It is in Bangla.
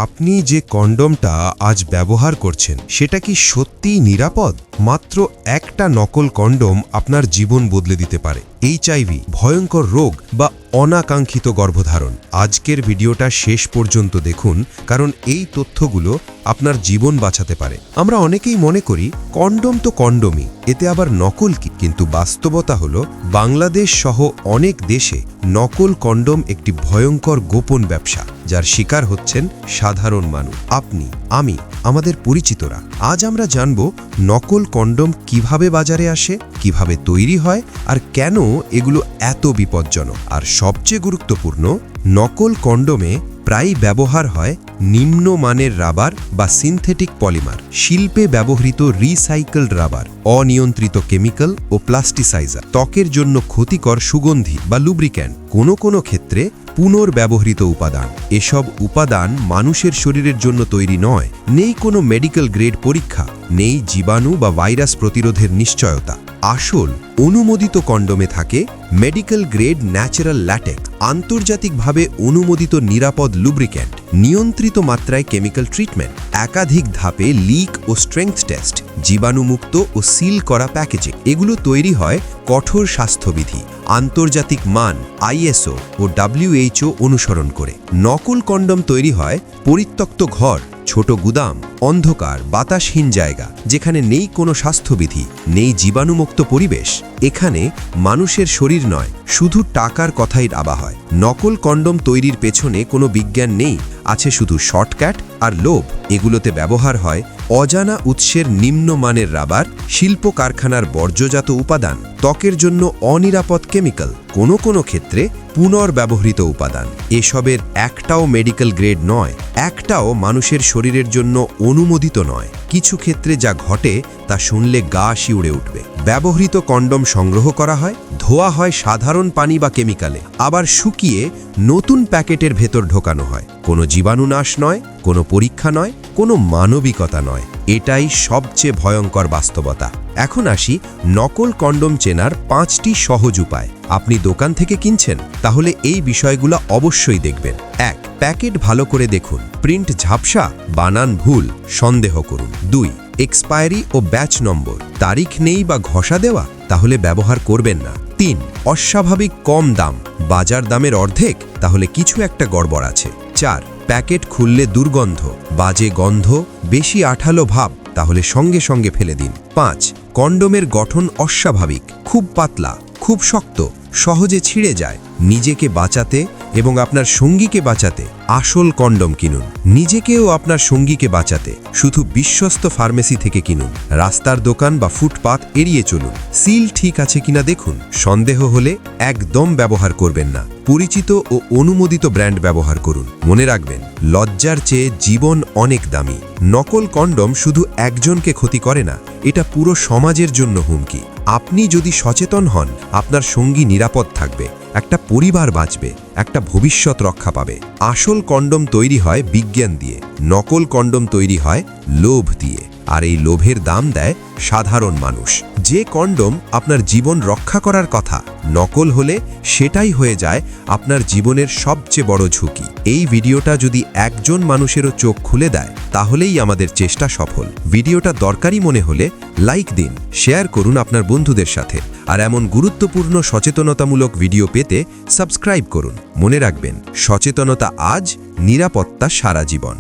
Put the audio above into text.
আপনি যে কন্ডোমটা আজ ব্যবহার করছেন সেটা কি সত্যিই নিরাপদ? মাত্র একটা নকল কন্ডোম আপনার জীবন বদলে দিতে পারে। এইচআইভি, ভয়ঙ্কর রোগ বা অনাকাঙ্ক্ষিত গর্ভধারণ। আজকের ভিডিওটা শেষ পর্যন্ত দেখুন, কারণ এই তথ্যগুলো আপনার জীবন বাঁচাতে পারে। আমরা অনেকেই মনে করি কন্ডোম তো কন্ডোমই, এতে আবার নকল কি? কিন্তু বাস্তবতা হলো বাংলাদেশ সহ অনেক দেশে নকল কন্ডোম একটি ভয়ঙ্কর গোপন ব্যবসা, যার শিকার হচ্ছেন সাধারণ মানুষ, আপনি, আমি, আমাদের পরিচিতরা। আজ আমরা জানব নকল কন্ডোম কিভাবে বাজারে আসে, কিভাবে তৈরি হয়, আর কেন এগুলো এত বিপজ্জনক। আর সবচেয়ে গুরুত্বপূর্ণ, নকল কন্ডোমে প্রায়ই ব্যবহার হয় নিম্নমানের রাবার বা সিনথেটিক পলিমার, শিল্পে ব্যবহৃত রিসাইকেলড রাবার, অনিয়ন্ত্রিত কেমিক্যাল ও প্লাস্টিসাইজার, ত্বকের জন্য ক্ষতিকর সুগন্ধি বা লুব্রিক্যান্ট, কোনো ক্ষেত্রে পুনর্ব্যবহৃত উপাদান। এসব উপাদান মানুষের শরীরের জন্য তৈরি নয়, নেই কোনো মেডিকেল গ্রেড পরীক্ষা, নেই জীবাণু বা ভাইরাস প্রতিরোধের নিশ্চয়তা। আসল অনুমোদিত কন্ডোমে থাকে মেডিকেল গ্রেড ন্যাচারাল ল্যাটেক্স, আন্তর্জাতিকভাবে অনুমোদিত নিরাপদ লুব্রিক্যান্ট, নিয়ন্ত্রিত মাত্রায় কেমিক্যাল ট্রিটমেন্ট, একাধিক ধাপে লিক ও স্ট্রেংথ টেস্ট, জীবাণুমুক্ত ও সিল করা প্যাকেজিং। এগুলো তৈরি হয় কঠোর স্বাস্থ্যবিধি, আন্তর্জাতিক মান ISO ও WHO অনুসরণ করে। নকল কন্ডোম তৈরি হয় পরিত্যক্ত ঘর, ছোট গুদাম, অন্ধকার বাতাসহীন জায়গা, যেখানে নেই কোনো স্বাস্থ্যবিধি, নেই জীবাণুমুক্ত পরিবেশ। এখানে মানুষের শরীর নয়, শুধু টাকার কথাই ভাবা হয়। নকল কন্ডোম তৈরির পেছনে কোনো বিজ্ঞান নেই, আছে শুধু শর্টকাট আর লোভ। এগুলোতে ব্যবহার হয় অজানা উৎসের নিম্নমানের রাবার, শিল্প কারখানার বর্জ্যজাত উপাদান, ত্বকের জন্য অনিরাপদ কেমিক্যাল, কোনো ক্ষেত্রে পুনর্ব্যবহৃত উপাদান। এসবের একটাও মেডিকেল গ্রেড নয়, একটাও মানুষের শরীরের জন্য অনুমোদিত নয়। কিছু ক্ষেত্রে যা ঘটে তা শুনলে গা শিউড়ে উঠবে। ব্যবহৃত কন্ডোম সংগ্রহ করা হয়, ধোয়া হয় সাধারণ পানি বা কেমিক্যালে, আবার শুকিয়ে নতুন প্যাকেটের ভেতর ঢোকানো হয়। কোনো জীবাণুনাশ নয়, কোনো পরীক্ষা নয়, কোনো মানবিকতা নয়। এটাই সবচেয়ে ভয়ঙ্কর বাস্তবতা। এখন আসি নকল কন্ডোম চেনার 5টি সহজ উপায়। আপনি দোকান থেকে কিনছেন, তাহলে এই বিষয়গুলো অবশ্যই দেখবেন। 1. প্যাকেট ভালো করে দেখুন, প্রিন্ট ঝাপসা, বানান ভুল, সন্দেহ করুন। 2. এক্সপায়ারি ও ব্যাচ নম্বর, তারিখ নেই বা ঘষা দেওয়া, তাহলে ব্যবহার করবেন না। 3. অস্বাভাবিক কম দাম, বাজার দামের অর্ধেক, তাহলে কিছু একটা গড়বড় আছে। 4. প্যাকেট খুললে দুর্গন্ধ, বাজে গন্ধ, বেশি আঠালো ভাব, তাহলে সঙ্গে সঙ্গে ফেলে দিন। 5. কন্ডোমের গঠন অস্বাভাবিক, খুব পাতলা, খুব শক্ত, সহজে ছিঁড়ে যায়। নিজেকে বাঁচাতে এবং আপনার সঙ্গীকে বাঁচাতে আসল কন্ডোম কিনুন। নিজেকেও আপনার সঙ্গীকে বাঁচাতে শুধু বিশ্বস্ত ফার্মেসি থেকে কিনুন। রাস্তার দোকান বা ফুটপাত এড়িয়ে চলুন। সিল ঠিক আছে কিনা দেখুন। সন্দেহ হলে একদম ব্যবহার করবেন না। পরিচিত ও অনুমোদিত ব্র্যান্ড ব্যবহার করুন। মনে রাখবেন, লজ্জার চেয়ে জীবন অনেক দামি। নকল কন্ডোম শুধু একজনকে ক্ষতি করে না, এটা পুরো সমাজের জন্য হুমকি। আপনি যদি সচেতন হন, আপনার সঙ্গী নিরাপদ থাকবে, একটা পরিবার বাঁচবে, একটা ভবিষ্যৎ রক্ষা পাবে। আসল কন্ডোম তৈরি হয় বিজ্ঞান দিয়ে, নকল কন্ডোম তৈরি হয় লোভ দিয়ে, আর এই লোভের দাম দেয় সাধারণ মানুষ। যে কন্ডোম আপনার জীবন রক্ষা করার কথা, নকল হলে সেটাই হয়ে যায় আপনার জীবনের সবচেয়ে বড় ঝুঁকি। এই ভিডিওটা যদি একজন মানুষেরও চোখ খুলে দেয়, তাহলেই আমাদের চেষ্টা সফল। ভিডিওটা দরকারি মনে হলে লাইক দিন, শেয়ার করুন আপনার বন্ধুদের সাথে, আর এমন গুরুত্বপূর্ণ সচেতনতামূলক ভিডিও পেতে সাবস্ক্রাইব করুন। মনে রাখবেন, সচেতনতা আজ, নিরাপত্তা সারা জীবন।